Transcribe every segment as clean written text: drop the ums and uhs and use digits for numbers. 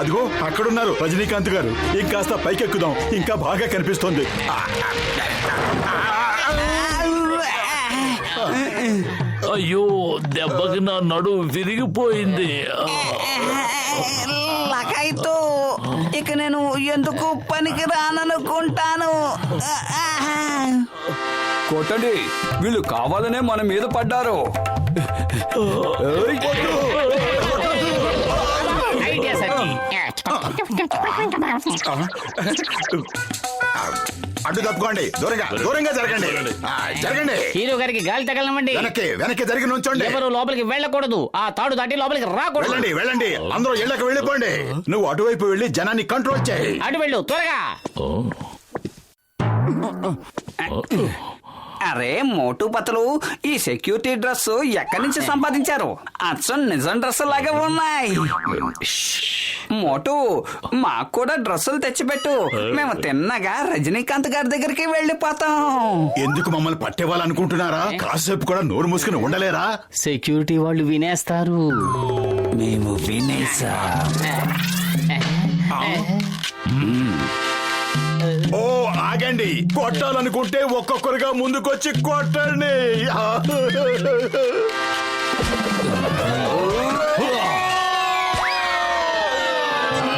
అదిగో అక్కడున్నారు రజనీకాంత్ గారు. ఇంకాస్త పైకెక్కుదాం, ఇంకా బాగా కనిపిస్తోంది. అయ్యో, దెబ్బకి నా నడు విరిగిపోయింది. లకాయితో ఇక నేను ఎందుకు పనికి రాననుకుంటాను. కొట్టండి, వీళ్ళు కావాలనే మన మీద పడ్డారు. ఐడియా సర్జీ. అడ్డు తప్పుకోండి, దూరంగా దూరంగా జరగండి. జరగండి, హీరో గారికి గాలి తగలమండి. వెనక్కి వెనక్కి జరిగి నుంచోండి. ఎవరు లోపలికి వెళ్ళకూడదు, ఆ తాడు దాటి లోపలికి రాకూడదు. వెళ్ళండి వెళ్ళండి, అందరూ ఇళ్ళకి వెళ్ళిపోండి. నువ్వు అటువైపు వెళ్ళి జనాన్ని కంట్రోల్ చేయి. అటు వెళ్ళు త్వరగా. అరే మోటు పతలు, ఈ సెక్యూరిటీ డ్రెస్ ఎక్కడి నుంచి సంపాదించారు? అచ్చం నిజం డ్రెస్ లాగా ఉన్నాయి. మోటు, మాకు కూడా డ్రెస్సులు తెచ్చిపెట్టు, మేము తిన్నగా రజనీకాంత్ గారి దగ్గరికి వెళ్ళిపోతాం. ఎందుకు మమ్మల్ని పట్టేవాలనుకుంటున్నారా? కాసేపు కూడా నోరు మూసుకుని ఉండలేరా? సెక్యూరిటీ వాళ్ళు వినేస్తారు. మేము వినేసా. ఓ ఆగండి, కొట్టాలనుకుంటే ఒక్కొక్కరుగా ముందుకొచ్చి కొట్టండి.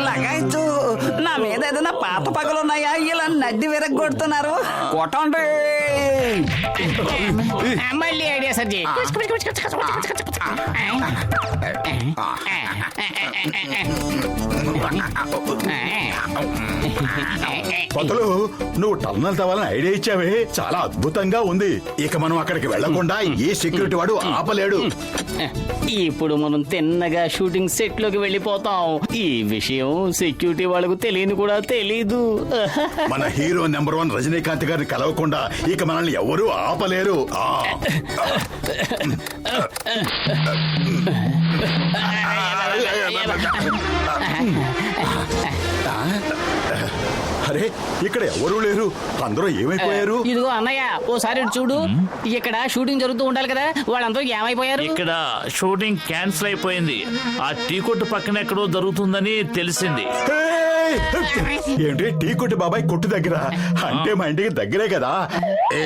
లగాయతు, నా మీద ఏదైనా పాత పగలున్నాయా? ఇలా నడ్డి విరగొడుతున్నారు. కొట్టండి. మళ్ళీ ఐడియా సర్జీ. పతులు, నువ్వు టన్నల్ తవ్వాలని ఐడియా ఇచ్చావే, చాలా అద్భుతంగా ఉంది. ఇక మనం అక్కడికి వెళ్లకుండా ఏ సెక్యూరిటీ వాడు ఆపలేడు. ఇప్పుడు మనం తిన్నగా షూటింగ్ సెట్ లోకి వెళ్ళిపోతాం. ఈ విషయం సెక్యూరిటీ వాళ్ళకు తెలియని కూడా తెలీదు. మన హీరో నెంబర్ 1 రజనీకాంత్ గారిని కలవకుండా ఇక మనల్ని ఎవరూ ఆపలేరు. అరే, ఇక్కడ ఎవరూ లేరు, అందరూ ఏమైపోయారు? ఇదిగో అన్నయ్య, ఓసారి ఇటు చూడు. ఇక్కడ షూటింగ్ జరుగుతూ ఉండాలి కదా, వాళ్ళందరూ ఏమైపోయారు? ఇక్కడ షూటింగ్ క్యాన్సిల్ అయిపోయింది. ఆ టీ కొట్టు పక్కన ఎక్కడో జరుగుతుందని తెలిసింది. ఏంటి, టీ కొట్టు బాబాయ్ కొట్టు దగ్గర? అంటే మా ఇంటికి దగ్గరే కదా. ఏ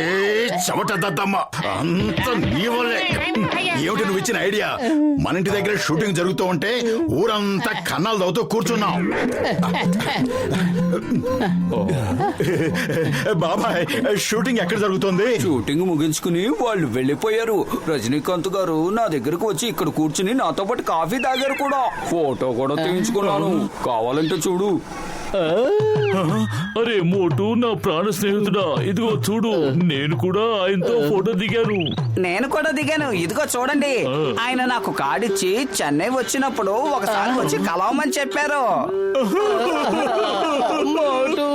చెమట దద్దమ్మ, అంత నీ వల్లే. ఏమిటి నువ్వు ఇచ్చిన ఐడియా? మన ఇంటి దగ్గర షూటింగ్ జరుగుతూ ఉంటే ఊరంతా కన్నాలు తవ్వుతూ కూర్చున్నాం. బాబాయ్, షూటింగ్ ఎక్కడ జరుగుతుంది? షూటింగ్ ముగించుకుని వాళ్ళు వెళ్ళిపోయారు. రజనీకాంత్ గారు నా దగ్గరకు వచ్చి ఇక్కడ కూర్చుని నాతో పాటు కాఫీ తాగారు కూడా. ఫోటో కూడా తీయించుకున్నాను, కావాలంటే చూడు. అరే మోటు, నా ప్రాణ స్నేహితుడా, ఇదిగో చూడు, నేను కూడా ఆయనతో ఫోటో దిగాను. నేను కూడా దిగాను, ఇదిగో చూడండి. ఆయన నాకు కార్డిచ్చి చెన్నై వచ్చినప్పుడు ఒకసారి వచ్చి కలవమని చెప్పారు.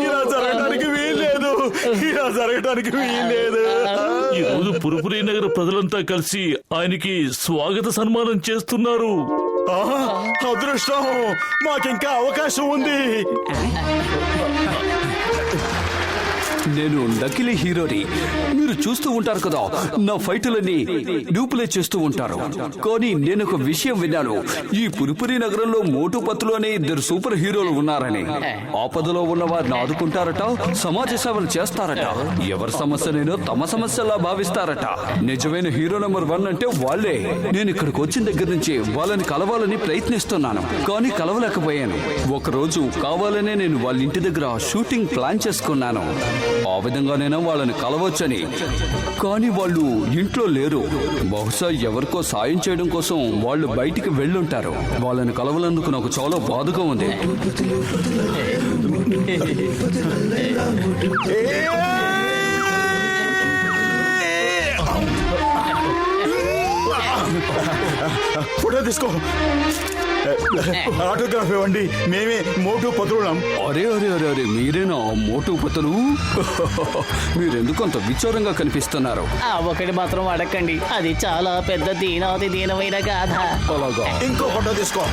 ఇలా జరగడానికి వీల్లేదు, ఇలా జరగడానికి వీల్లేదు. ఈ రోజు పురపురి నగర ప్రజలంతా కలిసి ఆయనకి స్వాగత సన్మానం చేస్తున్నారు. అదృష్టం, మాకింకా అవకాశం ఉంది. నేను నకిలీ హీరోని. మీరు చూస్తూ ఉంటారు కదా, నా ఫైటులన్నీ డూప్లే చేస్తూ ఉంటారు. కానీ నేను ఒక విషయం విన్నాను, ఈ పురిపురి నగరంలో మోటు పత్తులు అనే 2 సూపర్ హీరోలు ఉన్నారని. ఆపదలో ఉన్న వారిని ఆదుకుంటారట, సమాజ సేవలు చేస్తారట, ఎవరి సమస్యనైనా తమ సమస్యలా భావిస్తారట. నిజమైన హీరో నెంబర్ 1 అంటే వాళ్లే. నేను ఇక్కడికి వచ్చిన దగ్గర నుంచి వాళ్ళని కలవాలని ప్రయత్నిస్తున్నాను, కానీ కలవలేకపోయాను. ఒకరోజు కావాలనే నేను వాళ్ళ ఇంటి దగ్గర షూటింగ్ ప్లాన్ చేసుకున్నాను. ఆ విధంగానైనా వాళ్ళని కలవచ్చని. కానీ వాళ్ళు ఇంట్లో లేరు. బహుశా ఎవరికో సాయం చేయడం కోసం వాళ్ళు బయటికి వెళ్ళుంటారు. వాళ్ళని కలవలందుకు నాకు చాలా బాధగా ఉంది. ఫోటో తీసుకో, ఆటోగ్రాఫ్ ఇవ్వండి, మేమే మోటు పత్రులం. అరే అరే అరే అరే, మీరేనా మోటు పత్తులు? మీరెందుకు అంత విచారంగా కనిపిస్తున్నారు? ఆ ఒకటి మాత్రం అడగండి, అది చాలా పెద్ద దీనాతి దీనమైన గాథ. అలాగా, ఇంకో ఫోటో తీసుకో.